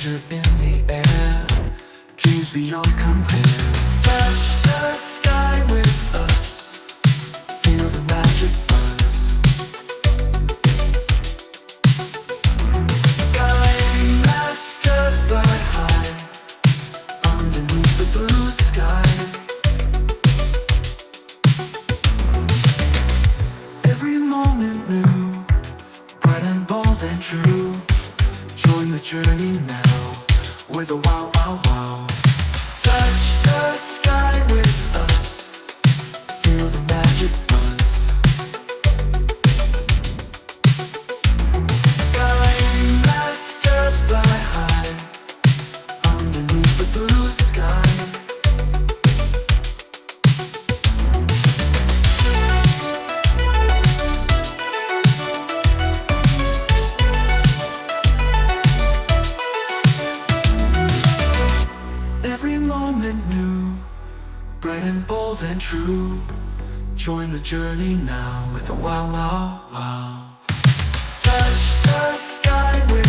pleasure in the air, dreams beyond compare. Touch the sky with us, feel the magic buzz. Skymasters fly high, underneath the blue sky. Every moment new, bright and bold and true. Join the journey now, with a wow, wow, wow. Touch the sky with us, feel the magic buzz. Skymasters fly high, underneath the blue sky. Every moment new, bright and bold and true. Join the journey now with a wow, wow, wow. Touch the sky with